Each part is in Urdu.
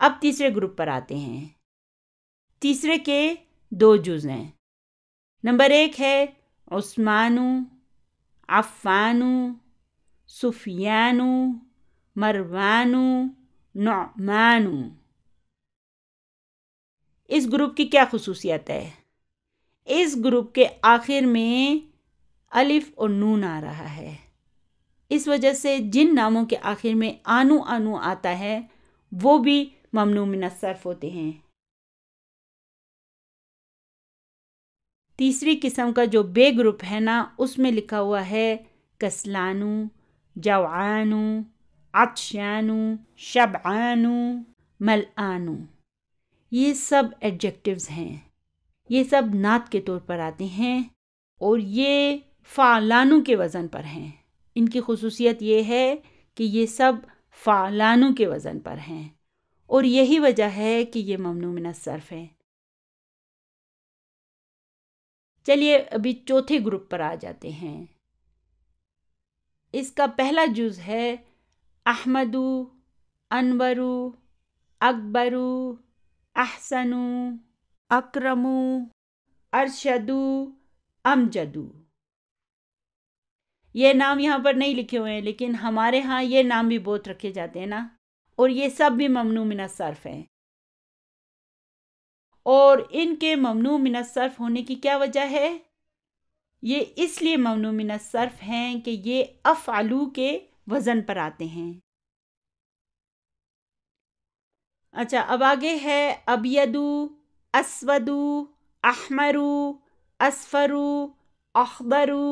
اب تیسرے گروپ پر آتے ہیں۔ تیسرے کے 2 جز ہیں۔ نمبر 1 ہے عثمان، عفان، سفیان، مروان، نعمان۔ اس گروپ کی کیا خصوصیت ہے؟ اس گروپ کے آخر میں الف اور نون آ رہا ہے۔ اس وجہ سے جن ناموں کے آخر میں آنو آنو آتا ہے وہ بھی ممنوع من الصرف ہوتے ہیں۔ تیسری قسم کا جو بے گروپ ہے نا، اس میں لکھا ہوا ہے کسلانو، جوعانو، عطشانو، شبعانو، ملآنو۔ یہ سب ایڈجیکٹیوز ہیں، یہ سب نعت کے طور پر آتے ہیں اور یہ فعلانو کے وزن پر ہیں۔ ان کی خصوصیت یہ ہے کہ یہ سب فعلانو کے وزن پر ہیں اور یہی وجہ ہے کہ یہ ممنوع من الصرف ہے۔ چلیے ابھی چوتھے گروپ پر آ جاتے ہیں۔ اس کا پہلا جز ہے احمدو، انورو، اکبرو، احسنو، اکرمو، ارشدو، امجدو۔ یہ نام یہاں پر نہیں لکھے ہوئے ہیں لیکن ہمارے ہاں یہ نام بھی بہت رکھے جاتے ہیں نا، اور یہ سب بھی ممنوع من الصرف ہیں۔ اور ان کے ممنوع من الصرف ہونے کی کیا وجہ ہے؟ یہ اس لیے ممنوع من الصرف ہیں کہ یہ افعلو کے وزن پر آتے ہیں۔ اچھا، اب آگے ہے ابیدو، اسودو، احمرو، اصفرو، اخضرو،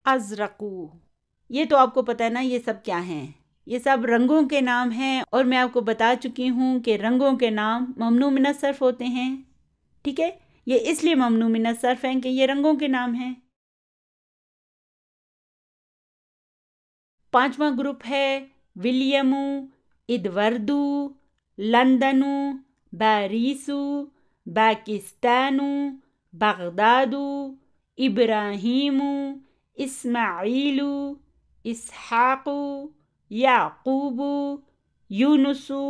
ازرقو۔ یہ تو آپ کو پتہ ہے نا یہ سب کیا ہیں؟ یہ سب رنگوں کے نام ہیں اور میں آپ کو بتا چکی ہوں کہ رنگوں کے نام ممنوع من الصرف ہوتے ہیں۔ ٹھیک ہے، یہ اس لیے ممنوع من الصرف ہیں کہ یہ رنگوں کے نام ہیں۔ پانچواں گروپ ہے ولیمو، ادوردو، لندنو، باریسو، باکستانو، بغدادو، ابراہیمو، اسماعیلو، اسحاقو، یعقوبو، یونسو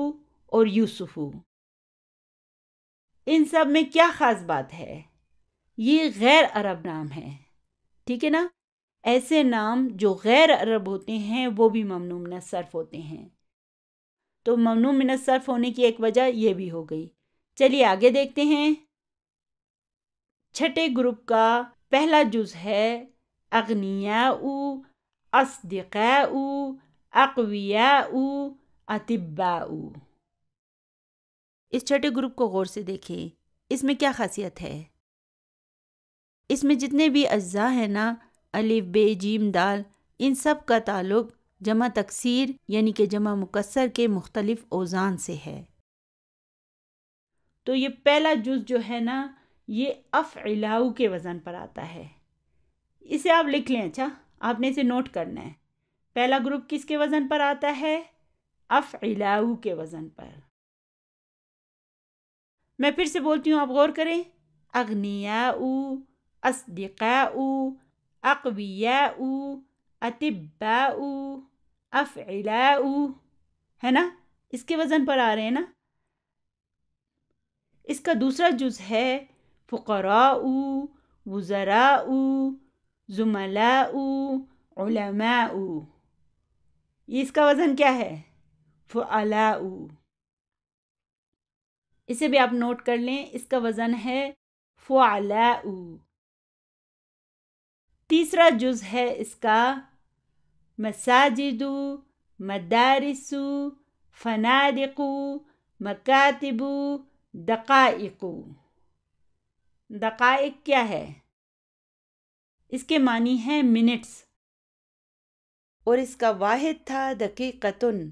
اور یوسفو۔ ان سب میں کیا خاص بات ہے؟ یہ غیر عرب نام ہے، ٹھیک ہے نا؟ ایسے نام جو غیر عرب ہوتے ہیں وہ بھی ممنوع من الصرف ہوتے ہیں۔ تو ممنوع من الصرف ہونے کی ایک وجہ یہ بھی ہو گئی۔ چلیے آگے دیکھتے ہیں۔ چھٹے گروپ کا پہلا جز ہے اغنیاء، اصدقاء، اقویاء، اطباء۔ اس چھٹے گروپ کو غور سے دیکھیں، اس میں کیا خاصیت ہے؟ اس میں جتنے بھی اجزاء ہیں نا، الف، ب، جیم، دال، ان سب کا تعلق جمع تکسیر یعنی کہ جمع مکسر کے مختلف اوزان سے ہے۔ تو یہ پہلا جز جو ہے نا، یہ افعلاؤ کے وزن پر آتا ہے۔ اسے آپ لکھ لیں، اچھا آپ نے اسے نوٹ کرنا ہے۔ پہلا گروپ کس کے وزن پر آتا ہے؟ افعلاؤ کے وزن پر۔ میں پھر سے بولتی ہوں، آپ غور کریں۔ اغنیاء، اصدقاء، اقویاء، اطباء، افعلاء، ہے نا؟ اس کے وزن پر آ رہے ہیں نا؟ اس کا دوسرا جز ہے فقراء، وزراء، زملاء، علماء۔ یہ اس کا وزن کیا ہے؟ فعلاء۔ اسے بھی آپ نوٹ کر لیں، اس کا وزن ہے فعلاء۔ تیسرا جز ہے اس کا مساجد، مدارس، فنادق، مکاتب، دقائق۔ دقائق کیا ہے؟ اس کے معنی ہیں منٹس، اور اس کا واحد تھا دقیقتن۔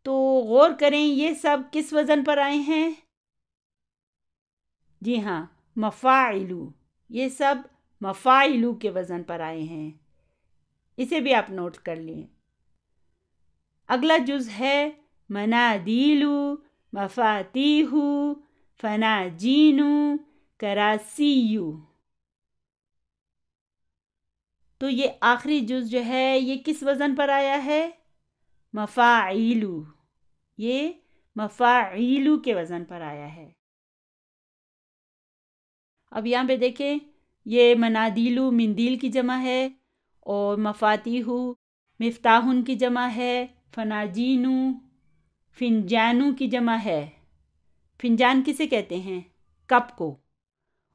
تو غور کریں، یہ سب کس وزن پر آئے ہیں؟ جی ہاں، مفاعلو۔ یہ سب مفاعلو کے وزن پر آئے ہیں۔ اسے بھی آپ نوٹ کر لیں۔ اگلا جز ہے منادیل، مفاتیح، فناجین، کراسی۔ تو یہ آخری جز جو ہے یہ کس وزن پر آیا ہے؟ مفاعیلو۔ یہ مفاعیلو کے وزن پر آیا ہے۔ اب یہاں پہ دیکھیں، یہ منادیلو مندیل کی جمع ہے، اور مفاتیحو مفتاحن کی جمع ہے، فناجینو فنجانو کی جمع ہے۔ فنجان کسے کہتے ہیں؟ کپ کو۔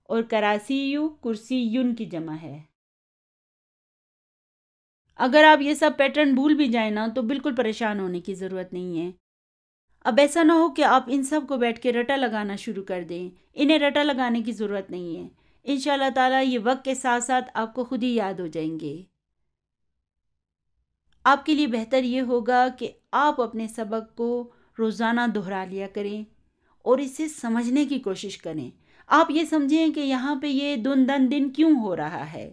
اور کراسیو کرسیون کی جمع ہے۔ اگر آپ یہ سب پیٹرن بھول بھی جائیں نا تو بالکل پریشان ہونے کی ضرورت نہیں ہے۔ اب ایسا نہ ہو کہ آپ ان سب کو بیٹھ کے رٹا لگانا شروع کر دیں، انہیں رٹا لگانے کی ضرورت نہیں ہے۔ انشاءاللہ تعالیٰ یہ وقت کے ساتھ ساتھ آپ کو خود ہی یاد ہو جائیں گے۔ آپ کے لیے بہتر یہ ہوگا کہ آپ اپنے سبق کو روزانہ دہرا لیا کریں اور اسے سمجھنے کی کوشش کریں۔ آپ یہ سمجھیں کہ یہاں پہ یہ دن کیوں ہو رہا ہے،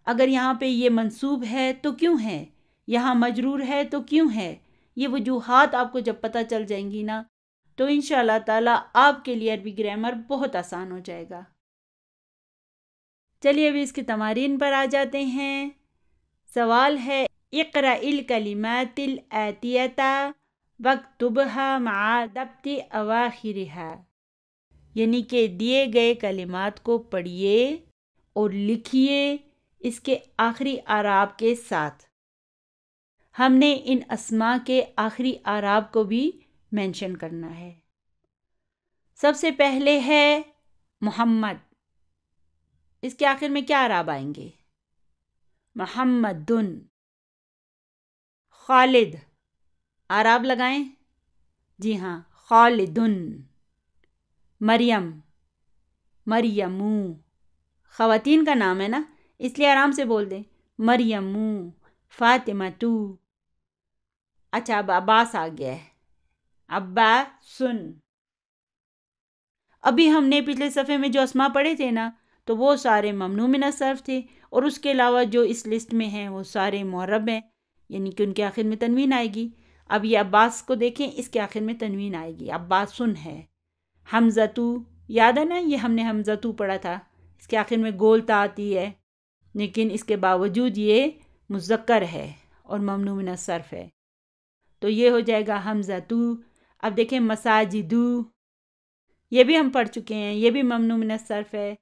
اگر یہاں پہ یہ منصوب ہے تو کیوں ہے، یہاں مجرور ہے تو کیوں ہے۔ یہ وجوہات آپ کو جب پتہ چل جائیں گی نا تو انشاءاللہ تعالیٰ آپ کے لیے عربی گرامر بہت آسان ہو جائے گا۔ چلیے ابھی اس کی تمارین پر آ جاتے ہیں۔ سوال ہے اقرأ الکلمات الآتیۃ واکتبها مع ضبط اواخرها، یعنی کہ دیے گئے کلمات کو پڑھیے اور لکھیے اس کے آخری اعراب کے ساتھ۔ ہم نے ان اسماء کے آخری اعراب کو بھی مینشن کرنا ہے۔ سب سے پہلے ہے محمد، اس کے آخر میں کیا اعراب آئیں گے؟ محمدن۔ خالد، اعراب لگائیں۔ جی ہاں، خالدن۔ مریم، مریمو، خواتین کا نام ہے نا اس لیے آرام سے بول دیں، مریمو۔ فاطمتو۔ اچھا اب عباس آ گیا ہے، عباسن۔ ابھی ہم نے پچھلے صفحے میں جو اسماء پڑھے تھے نا تو وہ سارے ممنوع من الصرف تھے، اور اس کے علاوہ جو اس لسٹ میں ہیں وہ سارے معرب ہیں، یعنی کہ ان کے آخر میں تنوین آئے گی۔ اب یہ عباس کو دیکھیں، اس کے آخر میں تنوین آئے گی، عباسن ہے۔ حمزتو، یاد ہے نا یہ ہم نے حمزتو پڑھا تھا، اس کے آخر میں گول تا آتی ہے، لیکن اس کے باوجود یہ مذکر ہے اور ممنوع من الصرف ہے، تو یہ ہو جائے گا حمزتو۔ اب دیکھیں مساجدو، یہ بھی ہم پڑھ چکے ہیں، یہ بھی ممنوع من الصرف ہے۔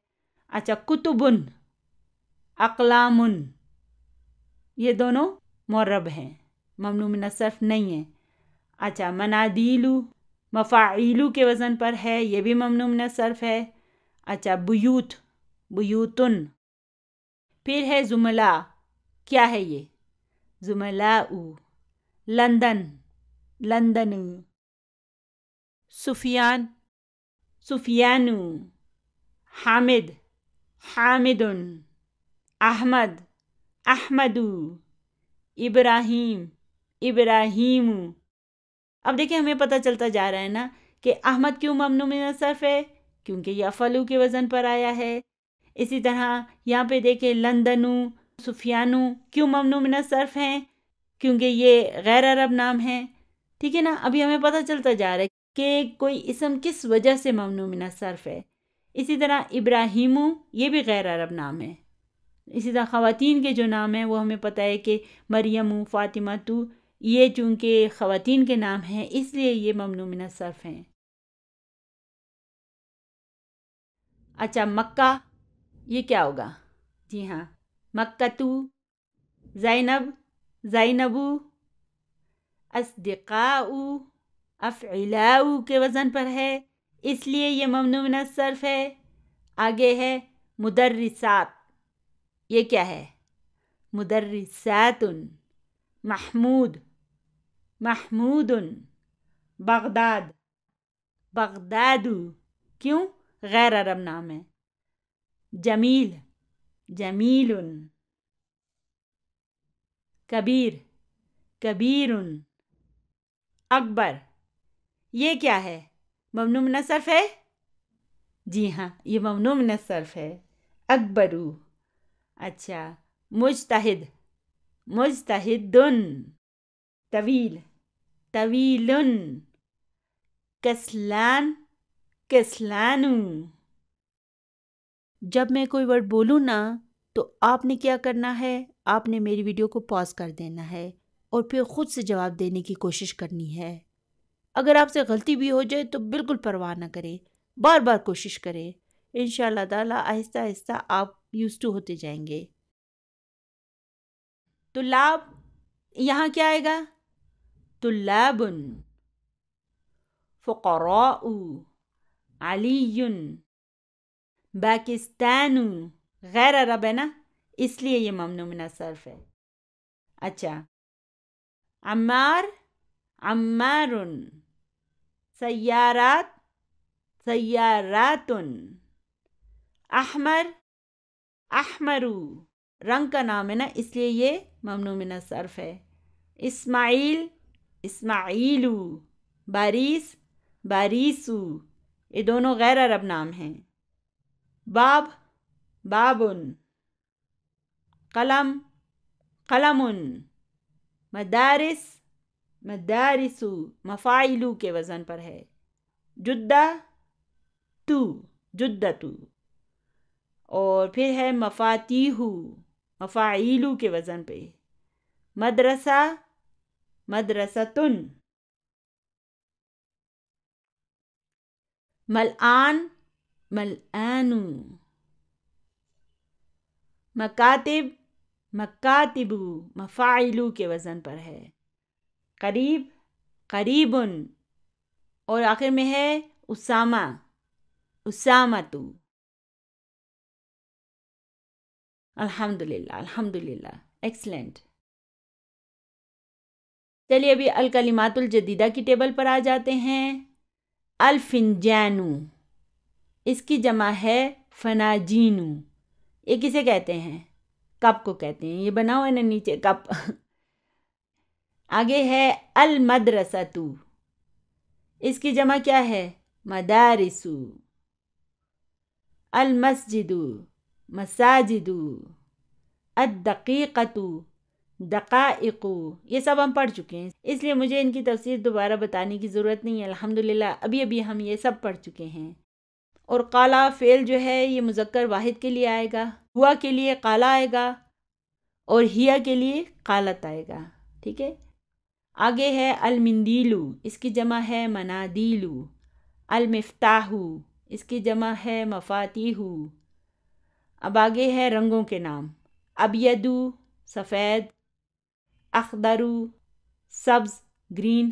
اچھا کتبن، اقلامن، یہ دونوں معرب ہیں، ممنوع من الصرف نہیں ہیں۔ اچھا منادیلو، مفاعیلو کے وزن پر ہے، یہ بھی ممنوع من الصرف ہے۔ اچھا بیوت، بیوتن۔ پھر ہے زملاء، کیا ہے یہ؟ زملاء۔ London, London. سفیان، سفیانو۔ حامد، حامدن۔ احمد، احمدو۔ ابراہیم، ابراہیم۔ اب دیکھیں ہمیں پتہ چلتا جا رہا ہے نا کہ احمد کیوں ممنوع من الصرف ہے، کیونکہ یہ افعلو کے وزن پر آیا ہے۔ اسی طرح یہاں پہ دیکھیں لندنو، سفیانو کیوں ممنوع من الصرف ہیں، کیونکہ یہ غیر عرب نام ہیں۔ ٹھیک ہے نا، ابھی ہمیں پتہ چلتا جا رہا ہے کہ کوئی اسم کس وجہ سے ممنوع من الصرف ہے۔ اسی طرح ابراہیمو، یہ بھی غیر عرب نام ہے۔ اسی طرح خواتین کے جو نام ہیں وہ ہمیں پتہ ہے کہ مریمو، فاطمتو، یہ چونکہ خواتین کے نام ہیں اس لیے یہ ممنوع من الصرف ہیں۔ اچھا مکہ، یہ کیا ہوگا؟ جی ہاں، مکتو۔ زینب، زینبو۔ اصدقاؤ، افعلاؤ کے وزن پر ہے اس لیے یہ ممنوع من الصرف ہے۔ آگے ہے مدرسات، یہ کیا ہے؟ مدرسات۔ محمود، محمود۔ بغداد، بغدادو، کیوں؟ غیر عرب نام ہے۔ جمیل، جمیل۔ کبیر، کبیر۔ اکبر، یہ کیا ہے؟ ممنوع من الصرف ہے؟ جی ہاں، یہ ممنوع من الصرف ہے، اکبرو۔ اچھا مجتہد، مجتہدن۔ طویل، طویلن۔ کسلان، کسلانو۔ جب میں کوئی ورڈ بولوں نا تو آپ نے کیا کرنا ہے، آپ نے میری ویڈیو کو پاز کر دینا ہے اور پھر خود سے جواب دینے کی کوشش کرنی ہے۔ اگر آپ سے غلطی بھی ہو جائے تو بالکل پرواہ نہ کریں، بار بار کوشش کریں، انشاءاللہ تعالیٰ آہستہ آہستہ آپ یوز ٹو ہوتے جائیں گے۔ طلاب، یہاں کیا آئے گا؟ طلاب، فقراء، علی، پاکستان، غیر عرب ہے نا، اس لیے یہ ممنوع من الصرف ہے۔ اچھا، عمار، عمار، سیارات، سیارات، احمر، احمر، رنگ کا نام ہے نا، اس لیے یہ ممنوع من الصرف ہے۔ اسماعیل، اسماعیل، باریس، باریسو، یہ دونوں غیر عرب نام ہیں۔ باب، بابن، قلم، قلم، مدارس، مدارسو، مفاعلو کے وزن پر ہے۔ جدہ، تو، جدتو، اور پھر ہے مفاتیحو، مفاعیلو کے وزن پہ۔ مدرسہ، مدرستن۔ ملآن، ملآنو۔ مکاتب، مکاتبو، مفاعلو کے وزن پر ہے۔ قریب، قریبن، اور آخر میں ہے اسامہ، اسامتو۔ الحمدللہ، الحمدللہ، ایکسلنٹ۔ چلیے ابھی الکلمات الجدیدہ کی ٹیبل پر آ جاتے ہیں۔ الفنجانو، اس کی جمع ہے فناجینو۔ یہ کسے کہتے ہیں؟ کپ کو کہتے ہیں، یہ بنا ہوا ہے نا نیچے کپ۔ آگے ہے المدرسۃ، اس کی جمع کیا ہے؟ مدارسو۔ المسجد، مساجد۔ الدقیقۃ، دقائق۔ یہ سب ہم پڑھ چکے ہیں، اس لیے مجھے ان کی تفسیر دوبارہ بتانے کی ضرورت نہیں ہے، الحمدللہ ابھی ابھی ہم یہ سب پڑھ چکے ہیں۔ اور قالا فعل جو ہے یہ مذکر واحد کے لیے آئے گا، ہوا کے لیے قالا آئے گا، اور ہیا کے لیے قالت آئے گا، ٹھیک ہے۔ آگے ہے المندیلو، اس کی جمع ہے منادیلو۔ المفتاحو، اس کی جمع ہے مفاتیحو۔ اب آگے ہے رنگوں کے نام۔ ابیدو، سفید۔ اخضرو، سبز، گرین۔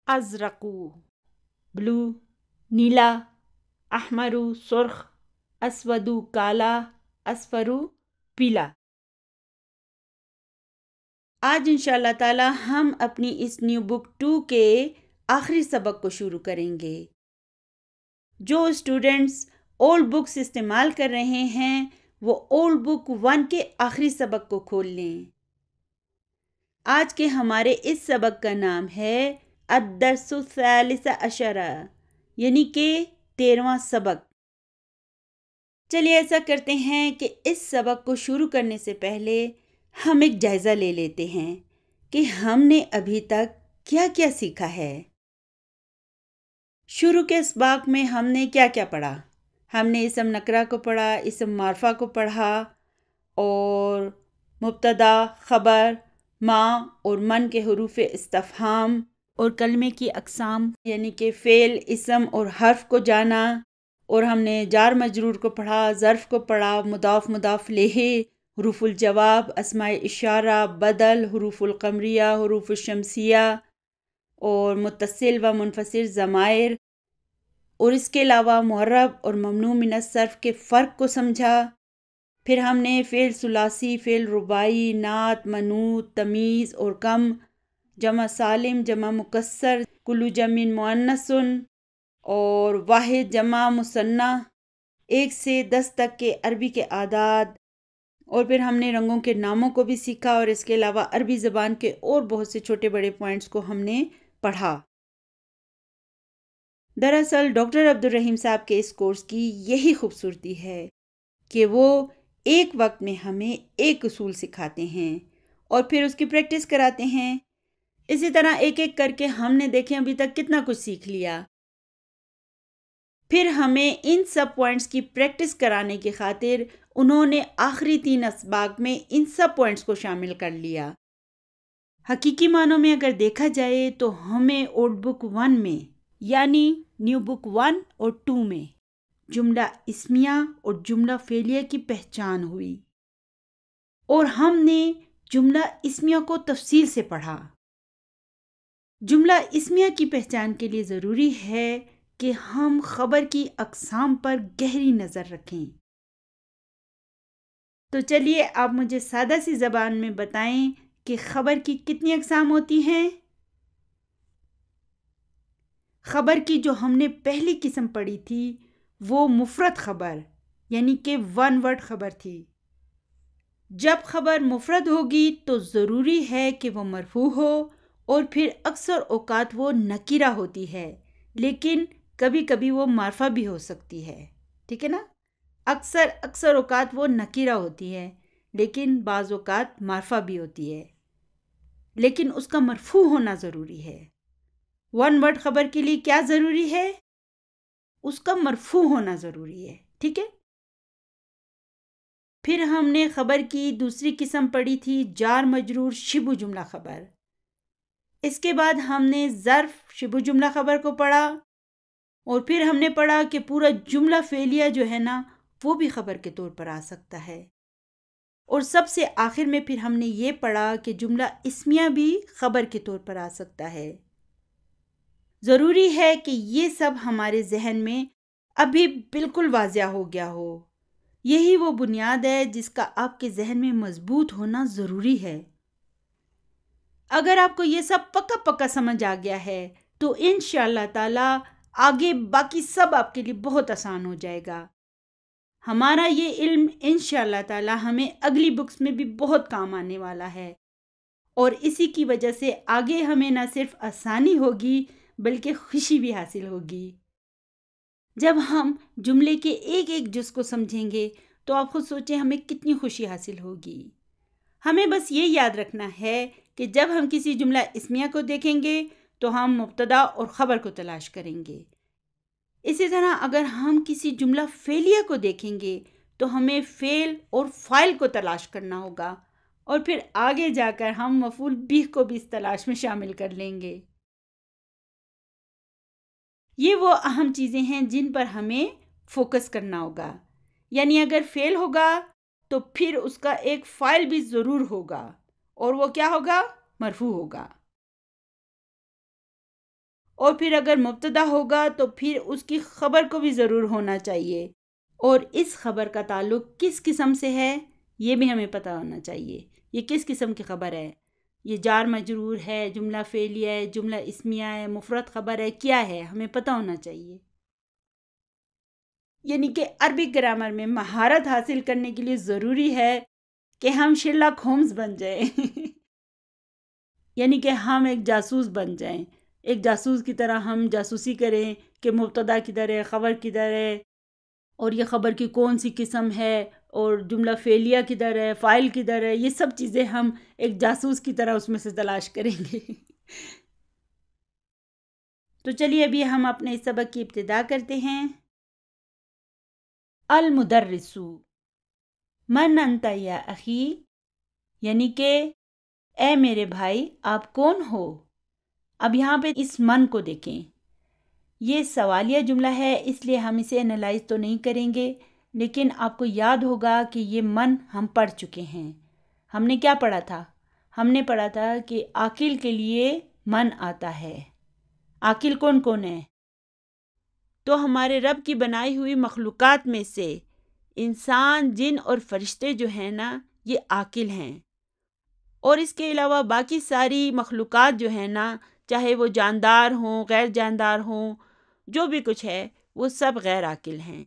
ازرقو، بلو، نیلا۔ احمرو، سرخ۔ اسودو، کالا۔ اصفرو، پیلا۔ آج انشاءاللہ تعالی ہم اپنی اس نیو بک 2 کے آخری سبق کو شروع کریں گے۔ جو اسٹوڈنٹس اولڈ بکس استعمال کر رہے ہیں وہ اولڈ بک 1 کے آخری سبق کو کھول لیں۔ آج کے ہمارے اس سبق کا نام ہے الدرس الثالث عشر، یعنی کہ 13واں سبق۔ چلیے ایسا کرتے ہیں کہ اس سبق کو شروع کرنے سے پہلے ہم ایک جائزہ لے لیتے ہیں کہ ہم نے ابھی تک کیا کیا سیکھا ہے۔ شروع کے اسباق میں ہم نے کیا کیا پڑھا؟ ہم نے اسم نکرہ کو پڑھا، اسم معرفہ کو پڑھا، اور مبتدا، خبر، ما اور من کے حروف استفہام، اور کلمے کی اقسام یعنی کہ فعل، اسم اور حرف کو جانا، اور ہم نے جار مجرور کو پڑھا، ظرف کو پڑھا، مضاف مضاف الیہ، حروف الجواب، اسماء اشارہ، بدل، حروف القمریہ، حروف الشمسیہ، اور متصل و منفصل ضمائر، اور اس کے علاوہ معرب اور ممنوع من الصرف کے فرق کو سمجھا۔ پھر ہم نے فعل ثلاثی، فعل رباعی، نعت، منعوت، تمیز اور کم، جمع سالم، جمع مکسر، کل جمع مؤنث، اور واحد جمع مثنی، 1 سے 10 تک کے عربی کے اعداد، اور پھر ہم نے رنگوں کے ناموں کو بھی سیکھا، اور اس کے علاوہ عربی زبان کے اور بہت سے چھوٹے بڑے پوائنٹس کو ہم نے پڑھا۔ دراصل ڈاکٹر عبدالرحیم صاحب کے اس کورس کی یہی خوبصورتی ہے کہ وہ ایک وقت میں ہمیں ایک اصول سکھاتے ہیں اور پھر اس کی پریکٹس کراتے ہیں۔ اسی طرح ایک ایک کر کے ہم نے دیکھیں ابھی تک کتنا کچھ سیکھ لیا۔ پھر ہمیں ان سب پوائنٹس کی پریکٹس کرانے کی خاطر انہوں نے آخری 3 اسباق میں ان سب پوائنٹس کو شامل کر لیا۔ حقیقی معنوں میں اگر دیکھا جائے تو ہمیں اولڈ بک 1 میں یعنی نیو بک 1 اور 2 میں جملہ اسمیہ اور جملہ فعلیہ کی پہچان ہوئی، اور ہم نے جملہ اسمیہ کو تفصیل سے پڑھا۔ جملہ اسمیہ کی پہچان کے لیے ضروری ہے کہ ہم خبر کی اقسام پر گہری نظر رکھیں۔ تو چلیے آپ مجھے سادہ سی زبان میں بتائیں کہ خبر کی کتنی اقسام ہوتی ہیں؟ خبر کی جو ہم نے پہلی قسم پڑھی تھی وہ مفرد خبر یعنی کہ 1 ورڈ خبر تھی۔ جب خبر مفرد ہوگی تو ضروری ہے کہ وہ مرفوع ہو، اور پھر اکثر اوقات وہ نکیرہ ہوتی ہے، لیکن کبھی کبھی وہ معرفہ بھی ہو سکتی ہے، ٹھیک ہے نا؟ اکثر اوقات وہ نکیرہ ہوتی ہے، لیکن بعض اوقات معرفہ بھی ہوتی ہے، لیکن اس کا مرفوع ہونا ضروری ہے۔ 1 ورڈ خبر کے لیے کیا ضروری ہے؟ اس کا مرفوع ہونا ضروری ہے، ٹھیک ہے؟ پھر ہم نے خبر کی دوسری قسم پڑھی تھی جار مجرور شبہ جملہ خبر۔ اس کے بعد ہم نے ظرف شبہ جملہ خبر کو پڑھا، اور پھر ہم نے پڑھا کہ پورا جملہ فعلیہ جو ہے نا وہ بھی خبر کے طور پر آ سکتا ہے، اور سب سے آخر میں پھر ہم نے یہ پڑھا کہ جملہ اسمیہ بھی خبر کے طور پر آ سکتا ہے۔ ضروری ہے کہ یہ سب ہمارے ذہن میں ابھی بالکل واضح ہو گیا ہو۔ یہی وہ بنیاد ہے جس کا آپ کے ذہن میں مضبوط ہونا ضروری ہے۔ اگر آپ کو یہ سب پکا سمجھ آ گیا ہے تو انشاءاللہ تعالی آگے باقی سب آپ کے لیے بہت آسان ہو جائے گا۔ ہمارا یہ علم انشاءاللہ تعالی ہمیں اگلی بکس میں بھی بہت کام آنے والا ہے، اور اسی کی وجہ سے آگے ہمیں نہ صرف آسانی ہوگی بلکہ خوشی بھی حاصل ہوگی۔ جب ہم جملے کے ایک ایک جز کو سمجھیں گے تو آپ خود سوچیں ہمیں کتنی خوشی حاصل ہوگی۔ ہمیں بس یہ یاد رکھنا ہے کہ جب ہم کسی جملہ اسمیہ کو دیکھیں گے تو ہم مبتدا اور خبر کو تلاش کریں گے۔ اسی طرح اگر ہم کسی جملہ فعلیہ کو دیکھیں گے تو ہمیں فعل اور فاعل کو تلاش کرنا ہوگا، اور پھر آگے جا کر ہم مفعول بھی کو بھی اس تلاش میں شامل کر لیں گے۔ یہ وہ اہم چیزیں ہیں جن پر ہمیں فوکس کرنا ہوگا، یعنی اگر فعل ہوگا تو پھر اس کا ایک فاعل بھی ضرور ہوگا، اور وہ کیا ہوگا؟ مرفوع ہوگا۔ اور پھر اگر مبتدا ہوگا تو پھر اس کی خبر کو بھی ضرور ہونا چاہیے، اور اس خبر کا تعلق کس قسم سے ہے یہ بھی ہمیں پتہ ہونا چاہیے۔ یہ کس قسم کی خبر ہے؟ یہ جار مجرور ہے، جملہ فعلیہ ہے، جملہ اسمیہ ہے، مفرد خبر ہے، کیا ہے؟ ہمیں پتہ ہونا چاہیے۔ یعنی کہ عربی گرامر میں مہارت حاصل کرنے کے لیے ضروری ہے کہ ہم شرلاک ہومز بن جائیں یعنی کہ ہم ایک جاسوس بن جائیں، ایک جاسوس کی طرح ہم جاسوسی کریں کہ مبتدا کدھر ہے، خبر کدھر ہے، اور یہ خبر کی کون سی قسم ہے، اور جملہ فعلیہ کدھر ہے، فاعل کدھر ہے، یہ سب چیزیں ہم ایک جاسوس کی طرح اس میں سے تلاش کریں گے تو چلیے ابھی ہم اپنے اس سبق کی ابتدا کرتے ہیں۔ المدرس من انت یا اخی، یعنی کہ اے میرے بھائی آپ کون ہو؟ اب یہاں پہ اس من کو دیکھیں، یہ سوالیہ جملہ ہے اس لیے ہم اسے انالائز تو نہیں کریں گے، لیکن آپ کو یاد ہوگا کہ یہ من ہم پڑھ چکے ہیں۔ ہم نے کیا پڑھا تھا؟ ہم نے پڑھا تھا کہ عاقل کے لیے من آتا ہے۔ عاقل کون کون ہے؟ تو ہمارے رب کی بنائی ہوئی مخلوقات میں سے انسان، جن اور فرشتے جو ہیں نا یہ عاقل ہیں، اور اس کے علاوہ باقی ساری مخلوقات جو ہیں نا، چاہے وہ جاندار ہوں، غیر جاندار ہوں، جو بھی کچھ ہے وہ سب غیر عاقل ہیں۔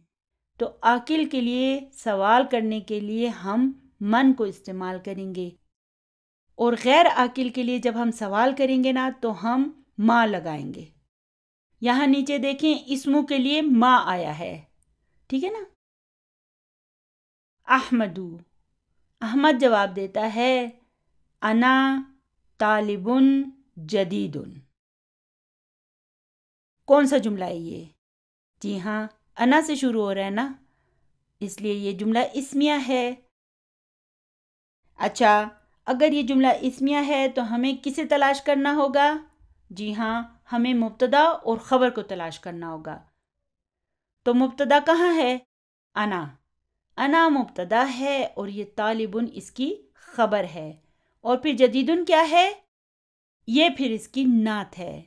تو عاقل کے لیے سوال کرنے کے لیے ہم من کو استعمال کریں گے، اور غیر عاقل کے لیے جب ہم سوال کریں گے نا تو ہم ما لگائیں گے۔ یہاں نیچے دیکھیں اسموں کے لیے ما آیا ہے، ٹھیک ہے نا؟ احمدو، احمد جواب دیتا ہے انا طالب جدید۔ کون سا جملہ ہے یہ؟ جی ہاں، انا سے شروع ہو رہا ہے نا، اس لیے یہ جملہ اسمیہ ہے۔ اچھا، اگر یہ جملہ اسمیہ ہے تو ہمیں کسے تلاش کرنا ہوگا؟ جی ہاں، ہمیں مبتدا اور خبر کو تلاش کرنا ہوگا۔ تو مبتدا کہاں ہے؟ انا مبتدا ہے اور یہ طالبن اس کی خبر ہے، اور پھر جدیدن کیا ہے؟ یہ پھر اس کی نعت ہے۔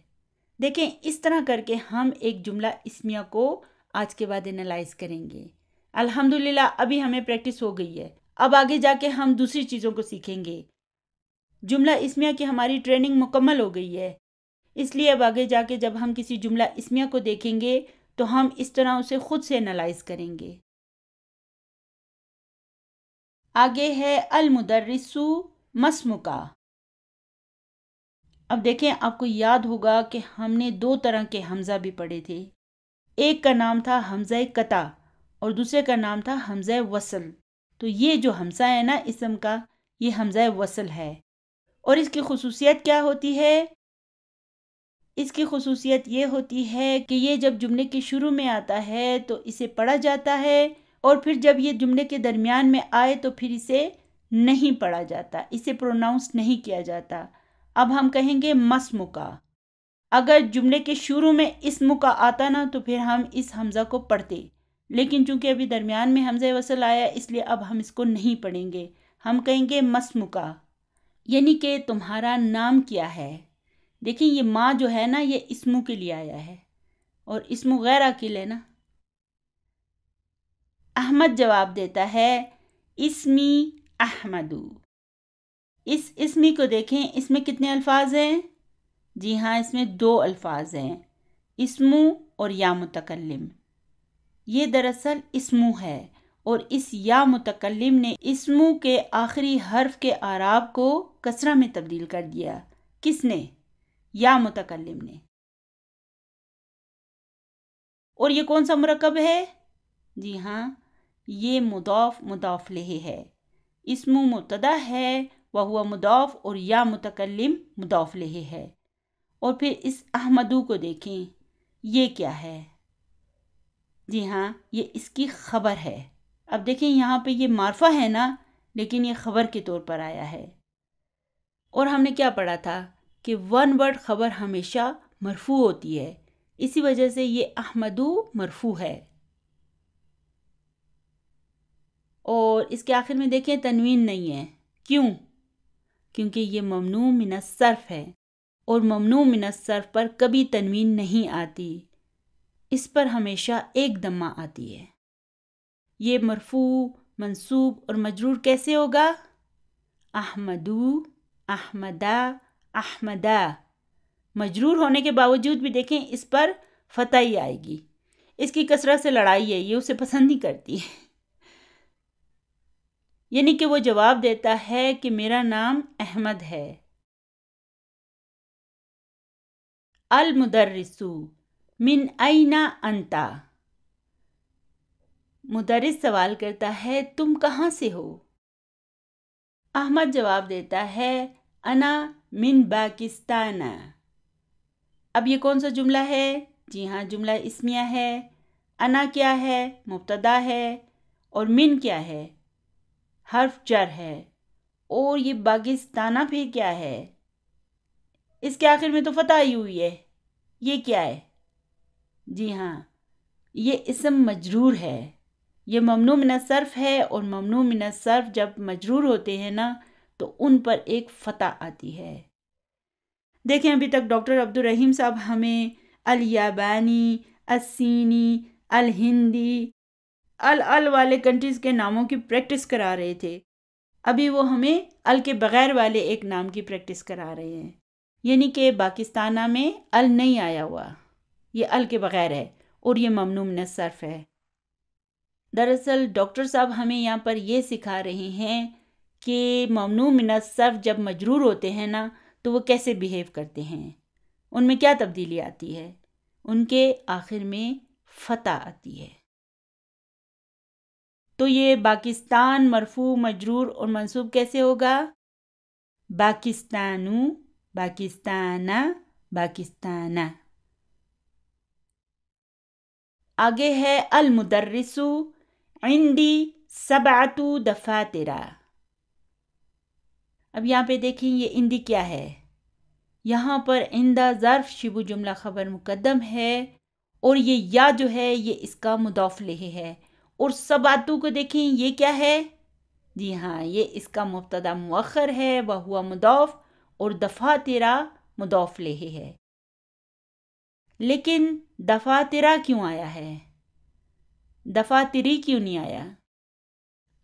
دیکھیں اس طرح کر کے ہم ایک جملہ اسمیہ کو آج کے بعد انالائز کریں گے۔ الحمدللہ ابھی ہمیں پریکٹس ہو گئی ہے، اب آگے جا کے ہم دوسری چیزوں کو سیکھیں گے۔ جملہ اسمیہ کی ہماری ٹریننگ مکمل ہو گئی ہے، اس لیے اب آگے جا کے جب ہم کسی جملہ اسمیہ کو دیکھیں گے تو ہم اس طرح اسے خود سے انالائز کریں گے۔ آگے ہے المدرس مسمکا۔ اب دیکھیں آپ کو یاد ہوگا کہ ہم نے 2 طرح کے حمزہ بھی پڑھے تھے، ایک کا نام تھا حمزہ قطع اور دوسرے کا نام تھا حمزہ وصل۔ تو یہ جو حمزہ ہے نا اسم کا، یہ حمزہ وصل ہے، اور اس کی خصوصیت کیا ہوتی ہے؟ اس کی خصوصیت یہ ہوتی ہے کہ یہ جب جملے کے شروع میں آتا ہے تو اسے پڑھا جاتا ہے، اور پھر جب یہ جملے کے درمیان میں آئے تو پھر اسے نہیں پڑھا جاتا، اسے پروناؤنس نہیں کیا جاتا۔ اب ہم کہیں گے مسمکا۔ اگر جملے کے شروع میں اسم کا آتا نا تو پھر ہم اس حمزہ کو پڑھتے، لیکن چونکہ ابھی درمیان میں حمزہ وصل آیا اس لیے اب ہم اس کو نہیں پڑھیں گے، ہم کہیں گے مسمکا، یعنی کہ تمہارا نام کیا ہے۔ دیکھیں یہ ماں جو ہے نا یہ اسمو کے لیے آیا ہے، اور اسمو غیر عاقل ہے نا۔ احمد جواب دیتا ہے اسمی احمدو۔ اس اسمی کو دیکھیں، اس میں کتنے الفاظ ہیں؟ جی ہاں، اس میں 2 الفاظ ہیں، اسمو اور یا متکلم۔ یہ دراصل اسمو ہے، اور اس یا متکلم نے اسمو کے آخری حرف کے اعراب کو کسرہ میں تبدیل کر دیا۔ کس نے؟ یا متکلم نے۔ اور یہ کون سا مرکب ہے؟ جی ہاں، یہ مضاف مضاف الیہ ہے۔ اسمو مبتدا ہے وہو مضاف، اور یا متکلم مضاف الیہ ہے۔ اور پھر اس احمدو کو دیکھیں، یہ کیا ہے؟ جی ہاں، یہ اس کی خبر ہے۔ اب دیکھیں یہاں پہ یہ معرفہ ہے نا، لیکن یہ خبر کے طور پر آیا ہے۔ اور ہم نے کیا پڑھا تھا کہ 1 ورڈ خبر ہمیشہ مرفوع ہوتی ہے، اسی وجہ سے یہ احمدو مرفوع ہے۔ اور اس کے آخر میں دیکھیں تنوین نہیں ہے، کیوں؟ کیونکہ یہ ممنوع من الصرف ہے، اور ممنوع من الصرف پر کبھی تنوین نہیں آتی، اس پر ہمیشہ ایک ضمہ آتی ہے۔ یہ مرفوع، منصوب اور مجرور کیسے ہوگا؟ احمدو، احمدہ، احمدہ۔ مجرور ہونے کے باوجود بھی دیکھیں اس پر فتح ہی آئے گی، اس کی کسرہ سے لڑائی ہے، یہ اسے پسند نہیں کرتی، یعنی کہ وہ جواب دیتا ہے کہ میرا نام احمد ہے۔ المدرس من این انت۔ مدرس سوال کرتا ہے تم کہاں سے ہو؟ احمد جواب دیتا ہے انا من پاکستان۔ اب یہ کون سا جملہ ہے؟ جی ہاں، جملہ اسمیہ ہے۔ انا کیا ہے؟ مبتدا ہے، اور من کیا ہے؟ حرف جر ہے، اور یہ پاکستانہ پھر کیا ہے؟ اس کے آخر میں تو فتح آئی ہوئی ہے، یہ کیا ہے؟ جی ہاں، یہ اسم مجرور ہے، یہ ممنوع من الصرف ہے، اور ممنوع من الصرف جب مجرور ہوتے ہیں نا تو ان پر ایک فتح آتی ہے۔ دیکھیں ابھی تک ڈاکٹر عبدالرحیم صاحب ہمیں الیابانی، الصینی، الہندی، ال والے کنٹریز کے ناموں کی پریکٹس کرا رہے تھے، ابھی وہ ہمیں ال کے بغیر والے ایک نام کی پریکٹس کرا رہے ہیں، یعنی کہ پاکستانہ میں ال نہیں آیا ہوا، یہ ال کے بغیر ہے، اور یہ ممنوع من الصرف ہے۔ دراصل ڈاکٹر صاحب ہمیں یہاں پر یہ سکھا رہے ہیں کہ ممنوع من الصرف جب مجرور ہوتے ہیں نا تو وہ کیسے بیہیو کرتے ہیں، ان میں کیا تبدیلی آتی ہے، ان کے آخر میں فتح آتی ہے۔ تو یہ پاکستان مرفوع، مجرور اور منصوب کیسے ہوگا؟ پاکستانو، پاکستانہ، پاکستانہ۔ آگے ہے المدرس عندی 7 دفاتر۔ اب یہاں پہ دیکھیں یہ اندی کیا ہے، یہاں پر اندہ ظرف شبہ جملہ خبر مقدم ہے اور یہ یا جو ہے یہ اس کا مضاف الیہ ہے، اور سباتو کو دیکھیں یہ کیا ہے، جی ہاں یہ اس کا مبتدا مؤخر ہے، وہو مضاف، اور دفاترہ مضاف الیہ ہے۔ لیکن دفاترہ کیوں آیا ہے، دفاتری کیوں نہیں آیا؟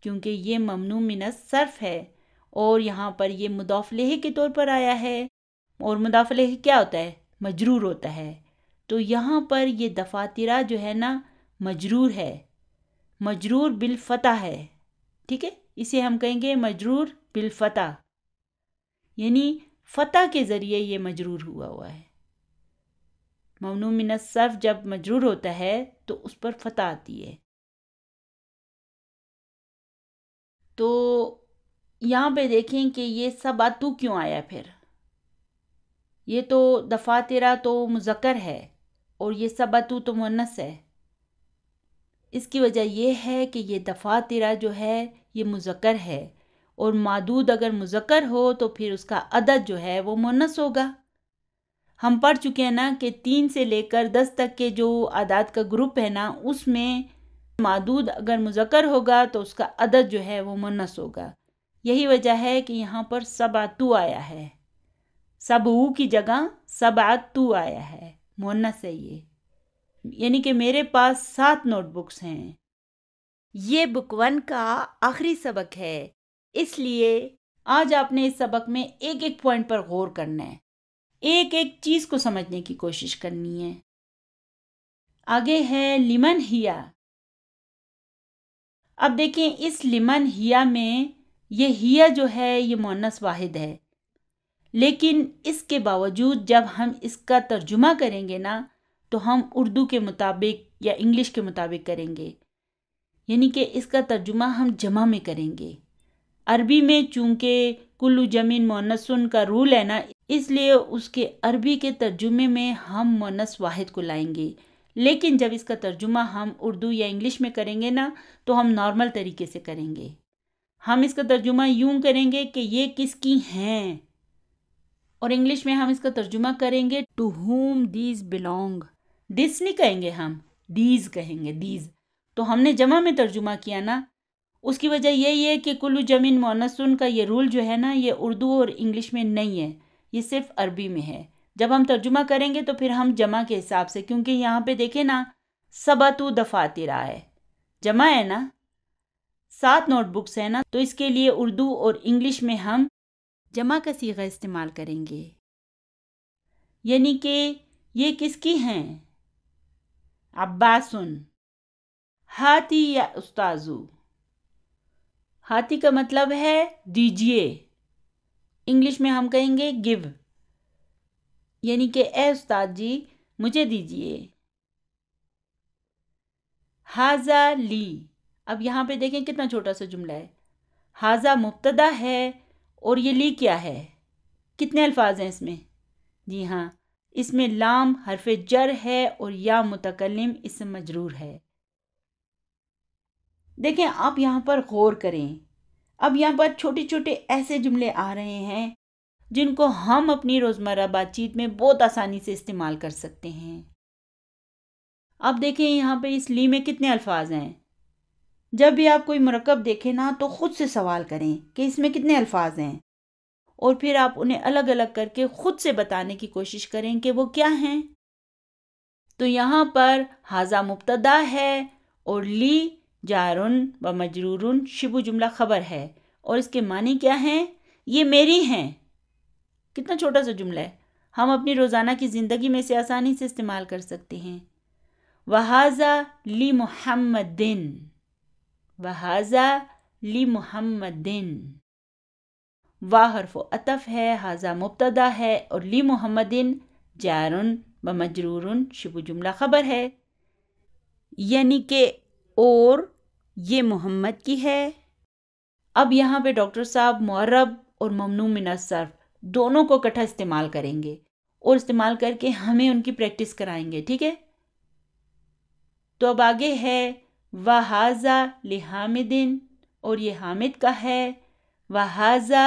کیونکہ یہ ممنوع من الصرف ہے اور یہاں پر یہ مضاف الیہ کے طور پر آیا ہے، اور مضاف الیہ کیا ہوتا ہے، مجرور ہوتا ہے، تو یہاں پر یہ دفاترہ جو ہے نا مجرور ہے، مجرور بالفتح ہے، ٹھیک ہے، اسے ہم کہیں گے مجرور بالفتح، یعنی فتح کے ذریعے یہ مجرور ہوا ہے۔ ممنوع من الصرف جب مجرور ہوتا ہے تو اس پر فتح آتی ہے۔ تو یہاں پہ دیکھیں کہ یہ سباتو کیوں آیا، پھر یہ تو دفاترہ تو مذکر ہے اور یہ سباتو تو مؤنث ہے۔ اس کی وجہ یہ ہے کہ یہ دفاترہ جو ہے یہ مذکر ہے، اور معدود اگر مذکر ہو تو پھر اس کا عدد جو ہے وہ مؤنث ہوگا۔ ہم پڑھ چکے ہیں نا کہ 3 سے لے کر 10 تک کے جو اعداد کا گروپ ہے نا، اس میں معدود اگر مذکر ہوگا تو اس کا عدد جو ہے وہ مؤنث ہوگا۔ یہی وجہ ہے کہ یہاں پر سباتو آیا ہے، سبعو کی جگہ سبعتو آیا ہے، مؤنث ہے یہ، یعنی کہ میرے پاس 7 نوٹ بکس ہیں۔ یہ بک 1 کا آخری سبق ہے، اس لیے آج آپ نے اس سبق میں ایک ایک پوائنٹ پر غور کرنا ہے، ایک ایک چیز کو سمجھنے کی کوشش کرنی ہے۔ آگے ہے لمن ہیا۔ اب دیکھیں اس لمن ہیا میں یہ ہیا جو ہے یہ مؤنث واحد ہے، لیکن اس کے باوجود جب ہم اس کا ترجمہ کریں گے نا تو ہم اردو کے مطابق یا انگلش کے مطابق کریں گے، یعنی کہ اس کا ترجمہ ہم جمع میں کریں گے۔ عربی میں چونکہ کلو جمع مؤنثن کا رول ہے نا، اس لیے اس کے عربی کے ترجمے میں ہم مؤنث واحد کو لائیں گے، لیکن جب اس کا ترجمہ ہم اردو یا انگلش میں کریں گے نا تو ہم نارمل طریقے سے کریں گے۔ ہم اس کا ترجمہ یوں کریں گے کہ یہ کس کی ہیں، اور انگلش میں ہم اس کا ترجمہ کریں گے ٹو whom these belong۔ دس نہیں کہیں گے، ہم دیز کہیں گے، دیز۔ تو ہم نے جمع میں ترجمہ کیا نا، اس کی وجہ یہی ہے کہ کلو جمع مؤنثن کا یہ رول جو ہے نا یہ اردو اور انگلش میں نہیں ہے، یہ صرف عربی میں ہے۔ جب ہم ترجمہ کریں گے تو پھر ہم جمع کے حساب سے، کیونکہ یہاں پہ دیکھیں نا سباتو دفاترہ ہے، جمع ہے نا، 7 نوٹ بکس ہے نا، تو اس کے لیے اردو اور انگلش میں ہم جمع کا صیغہ استعمال کریں گے، یعنی کہ یہ کس کی ہیں، عباسن، ہاتی یا استاذو۔ ہاتی کا مطلب ہے دیجئے، انگلش میں ہم کہیں گے گیو، یعنی کہ اے استاد جی مجھے دیجئے۔ ہاذا لی، اب یہاں پہ دیکھیں کتنا چھوٹا سا جملہ ہے، ہاذا مبتدا ہے اور یہ لی کیا ہے، کتنے الفاظ ہیں اس میں، جی ہاں اس میں لام حرف جر ہے اور یا متکلم اسم مجرور ہے۔ دیکھیں آپ یہاں پر غور کریں، اب یہاں پر چھوٹے چھوٹے ایسے جملے آ رہے ہیں جن کو ہم اپنی روزمرہ بات چیت میں بہت آسانی سے استعمال کر سکتے ہیں۔ اب دیکھیں یہاں پہ اس لی میں کتنے الفاظ ہیں، جب بھی آپ کوئی مرکب دیکھیں نا تو خود سے سوال کریں کہ اس میں کتنے الفاظ ہیں، اور پھر آپ انہیں الگ الگ کر کے خود سے بتانے کی کوشش کریں کہ وہ کیا ہیں۔ تو یہاں پر ہاذا مبتدا ہے اور لی جارن و مجرورن شبہ جملہ خبر ہے، اور اس کے معنی کیا ہیں، یہ میری ہیں۔ کتنا چھوٹا سا جملہ ہے، ہم اپنی روزانہ کی زندگی میں اسے آسانی سے استعمال کر سکتے ہیں۔ وَهَذَا لِمُحَمَّدٍ، وَهَذَا لِمُحَمَّدٍ، وا حرف عطف ہے، ہاذا مبتدا ہے اور لی محمدن جارن و مجرورن شبہ جملہ خبر ہے، یعنی کہ اور یہ محمد کی ہے۔ اب یہاں پہ ڈاکٹر صاحب معرب اور ممنوع من الصرف دونوں کو اکٹھا استعمال کریں گے اور استعمال کر کے ہمیں ان کی پریکٹس کرائیں گے، ٹھیک ہے؟ تو اب آگے ہے وَهَذَا لِحَامِدٍ، اور یہ حامد کا ہے، وَهَذَا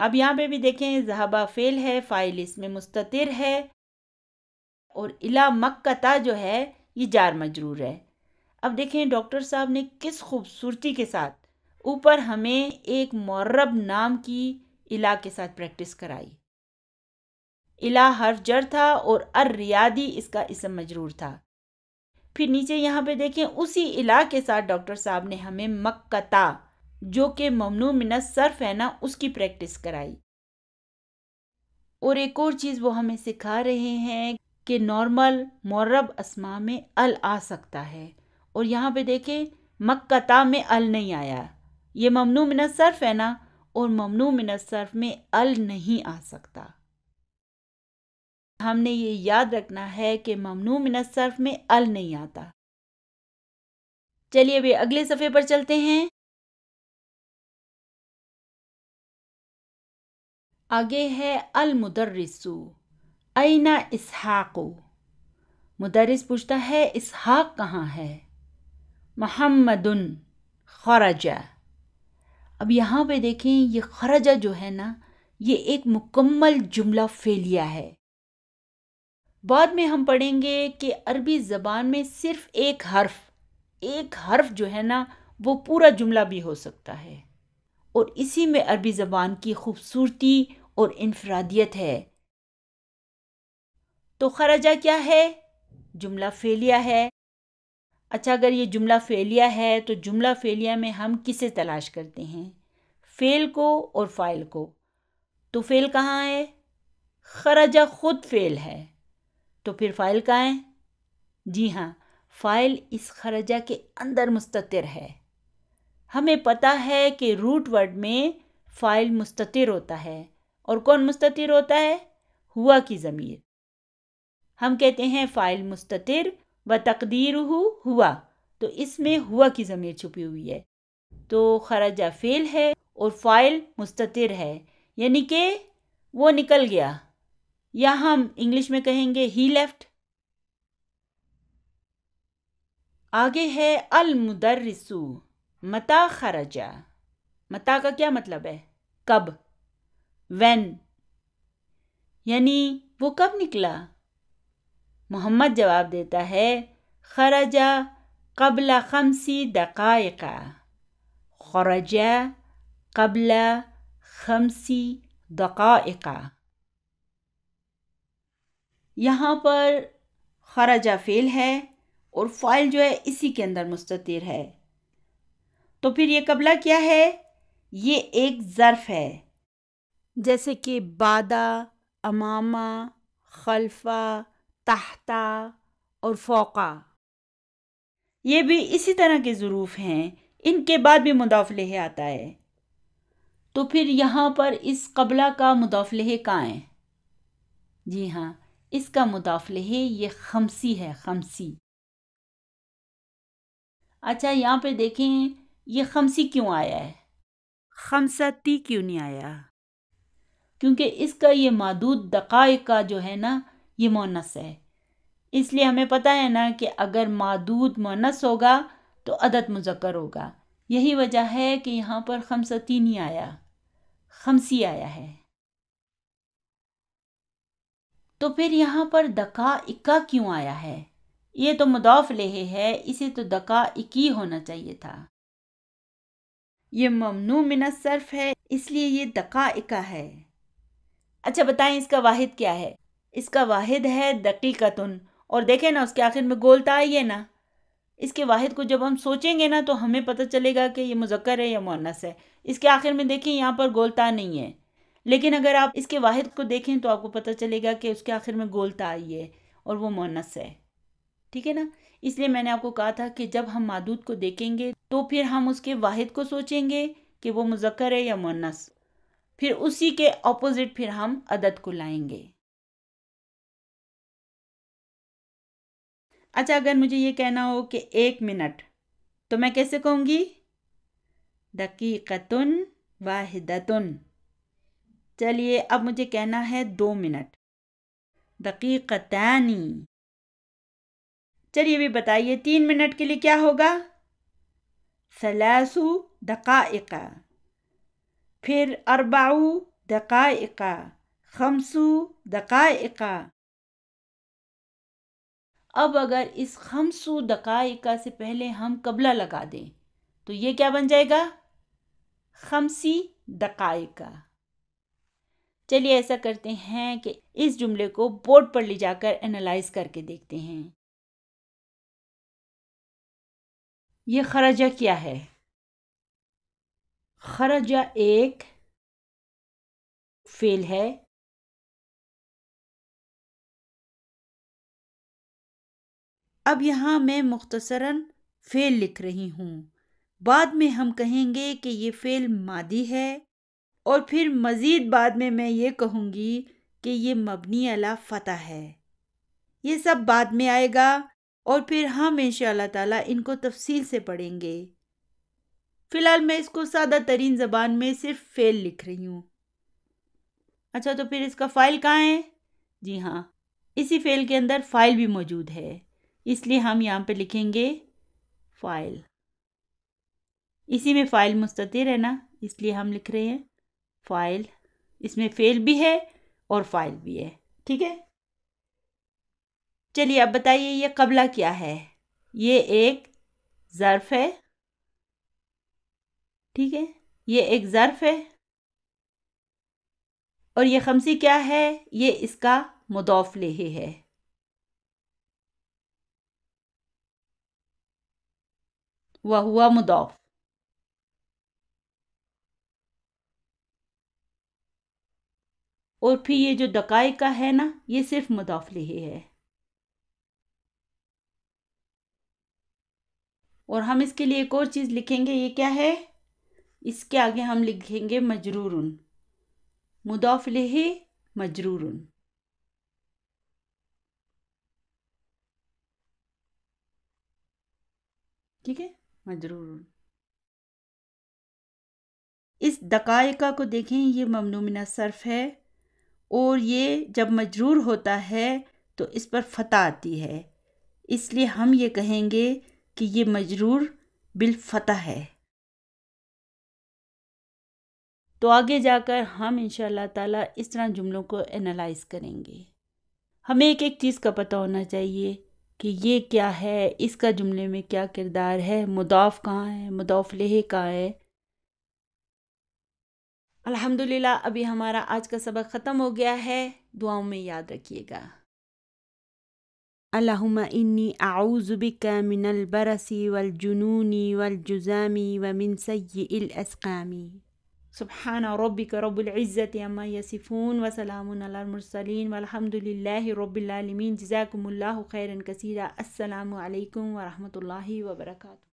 اب یہاں پہ بھی دیکھیں ذہبہ فعل ہے، فاعل اس میں مستتر ہے، اور الا مکتا جو ہے یہ جار مجرور ہے۔ اب دیکھیں ڈاکٹر صاحب نے کس خوبصورتی کے ساتھ اوپر ہمیں ایک معرب نام کی الا کے ساتھ پریکٹس کرائی۔ الا حرف جر تھا اور الریادی اس کا اسم مجرور تھا۔ پھر نیچے یہاں پہ دیکھیں اسی الا کے ساتھ ڈاکٹر صاحب نے ہمیں مکتا جو کہ ممنوع من الصرف ہے نا اس کی پریکٹس کرائی۔ اور ایک اور چیز وہ ہمیں سکھا رہے ہیں کہ نارمل معرب اسما میں ال آ سکتا ہے، اور یہاں پہ دیکھیں مکتا میں ال نہیں آیا، یہ ممنوع من الصرف ہے نا، اور ممنوع من الصرف میں ال نہیں آ سکتا۔ ہم نے یہ یاد رکھنا ہے کہ ممنوع من الصرف میں ال نہیں آتا۔ چلیے ابھی اگلے صفحے پر چلتے ہیں۔ آگے ہے المدرس این اسحاق، مدرس پوچھتا ہے اسحاق کہاں ہے؟ محمد خرج۔ اب یہاں پہ دیکھیں یہ خرجہ جو ہے نا یہ ایک مکمل جملہ فعلیہ ہے۔ بعد میں ہم پڑھیں گے کہ عربی زبان میں صرف ایک حرف جو ہے نا وہ پورا جملہ بھی ہو سکتا ہے، اور اسی میں عربی زبان کی خوبصورتی اور انفرادیت ہے۔ تو خرجہ کیا ہے؟ جملہ فعلیہ ہے۔ اچھا اگر یہ جملہ فعلیہ ہے تو جملہ فعلیہ میں ہم کسے تلاش کرتے ہیں؟ فعل کو اور فاعل کو۔ تو فعل کہاں ہے؟ خرجہ خود فعل ہے، تو پھر فاعل کہاں ہے؟ جی ہاں، فاعل اس خرجہ کے اندر مستتر ہے۔ ہمیں پتہ ہے کہ روٹ ورڈ میں فاعل مستتر ہوتا ہے، اور کون مستتر ہوتا ہے؟ ہوا کی ضمیر۔ ہم کہتے ہیں فاعل مستتر و تقدیرہ ہوا، تو اس میں ہوا کی ضمیر چھپی ہوئی ہے۔ تو خرجہ فعل ہے اور فاعل مستتر ہے، یعنی کہ وہ نکل گیا، یا ہم انگلش میں کہیں گے ہی لیفٹ۔ آگے ہے المدرس متی خرج۔ متی کا کیا مطلب ہے؟ کب، وین، یعنی وہ کب نکلا؟ محمد جواب دیتا ہے خرج قبل 5 دقائق، خرج قبل 5 دقائق۔ یہاں پر خرجہ فعل ہے اور فاعل جو ہے اسی کے اندر مستتر ہے، تو پھر یہ قبلہ کیا ہے؟ یہ ایک ظرف ہے، جیسے کہ بعدا، امامہ، خلفہ، تحتا اور فوقا، یہ بھی اسی طرح کے ظروف ہیں، ان کے بعد بھی مضاف الیہ آتا ہے۔ تو پھر یہاں پر اس قبلہ کا مضاف الیہ کہاں ہے؟ جی ہاں، اس کا مضاف الیہ یہ خمسی ہے، خمسی۔ اچھا یہاں پہ دیکھیں یہ خمسی کیوں آیا ہے؟ خمستی کیوں نہیں آیا؟ کیونکہ اس کا یہ معدود دقائق کا جو ہے نا یہ مؤنث ہے، اس لیے ہمیں پتہ ہے نا کہ اگر معدود مؤنث ہوگا تو عدد مذکر ہوگا، یہی وجہ ہے کہ یہاں پر خمستی نہیں آیا، خمسی آیا ہے۔ تو پھر یہاں پر دقائق کیوں آیا ہے؟ یہ تو مضاف الیہ ہے، اسے تو دقائق ہی ہونا چاہیے تھا۔ یہ ممنوع من الصرف ہے اس لیے یہ دقائق ہے۔ اچھا بتائیں اس کا واحد کیا ہے؟ اس کا واحد ہے دقیقتن، اور دیکھیں نا اس کے آخر میں گولتا آئی ہے نا، اس کے واحد کو جب ہم سوچیں گے نا تو ہمیں پتہ چلے گا کہ یہ مذکر ہے یا مؤنث ہے۔ اس کے آخر میں دیکھیں یہاں پر گولتا نہیں ہے، لیکن اگر آپ اس کے واحد کو دیکھیں تو آپ کو پتہ چلے گا کہ اس کے آخر میں گولتا آئی ہے اور وہ مؤنث ہے، ٹھیک ہے نا؟ اس لیے میں نے آپ کو کہا تھا کہ جب ہم معدود کو دیکھیں گے تو پھر ہم اس کے واحد کو سوچیں گے کہ وہ مذکر ہے یا مؤنث، پھر اسی کے اپوزٹ پھر ہم عدد کو لائیں گے۔ اچھا اگر مجھے یہ کہنا ہو کہ 1 منٹ، تو میں کیسے کہوں گی؟ دقیقتن واحدتن۔ چلیے اب مجھے کہنا ہے 2 منٹ، دقیقتانی۔ چلیے بھی بتائیے 3 منٹ کے لیے کیا ہوگا؟ 3 دقائق۔ پھر 4 دقائق، خمس دقائق۔ اب اگر اس خمس دقائق سے پہلے ہم قبلہ لگا دیں تو یہ کیا بن جائے گا؟ خمسی دقائق۔ چلیے ایسا کرتے ہیں کہ اس جملے کو بورڈ پر لے جا کر انالائز کر کے دیکھتے ہیں۔ یہ خرجہ کیا ہے؟ خرجہ ایک فعل ہے۔ اب یہاں میں مختصراً فعل لکھ رہی ہوں، بعد میں ہم کہیں گے کہ یہ فعل ماضی ہے، اور پھر مزید بعد میں یہ کہوں گی کہ یہ مبنی علی فتح ہے۔ یہ سب بعد میں آئے گا اور پھر ہم انشاءاللہ تعالیٰ ان کو تفصیل سے پڑھیں گے۔ فی الحال میں اس کو سادہ ترین زبان میں صرف فعل لکھ رہی ہوں۔ اچھا، تو پھر اس کا فاعل کہاں ہے؟ جی ہاں، اسی فعل کے اندر فاعل بھی موجود ہے، اس لیے ہم یہاں پہ لکھیں گے فاعل۔ اسی میں فاعل مستتر ہے نا، اس لیے ہم لکھ رہے ہیں فاعل۔ اس میں فعل بھی ہے اور فاعل بھی ہے، ٹھیک ہے؟ چلیے اب بتائیے یہ قبلہ کیا ہے؟ یہ ایک ظرف ہے، ٹھیک ہے؟ یہ ایک ظرف ہے، اور یہ خمسی کیا ہے؟ یہ اس کا مضاف الیہ ہے۔ وہو مضاف۔ اور پھر یہ جو دقائق کا ہے نا، یہ صرف مضاف الیہ ہے، اور ہم اس کے لیے ایک اور چیز لکھیں گے، یہ کیا ہے؟ اس کے آگے ہم لکھیں گے مجرورن، مضاف الیہ مجرورن، ٹھیک ہے؟ مجرورن۔ اس دقائق کو دیکھیں، یہ ممنوع من الصرف ہے، اور یہ جب مجرور ہوتا ہے تو اس پر فتح آتی ہے، اس لیے ہم یہ کہیں گے کہ یہ مجرور بالفتح ہے۔ تو آگے جا کر ہم انشاءاللہ تعالیٰ اس طرح جملوں کو انالائز کریں گے۔ ہمیں ایک ایک چیز کا پتہ ہونا چاہیے کہ یہ کیا ہے، اس کا جملے میں کیا کردار ہے، مضاف کہاں ہے، مضاف الیہ کہاں ہے۔ الحمدللہ ابھی ہمارا آج کا سبق ختم ہو گیا ہے، دعاؤں میں یاد رکھیے گا۔ اللہم انی اعوذ بک من البرس والجنون والجذام ومن سیء الاسقام۔ سبحان ربک رب العزت عما یصفون وسلام علی المرسلین والحمد للہ رب العالمین۔ جزاکم اللہ خیرا کثیرا۔ السلام علیکم ورحمۃ اللہ وبرکاتہ۔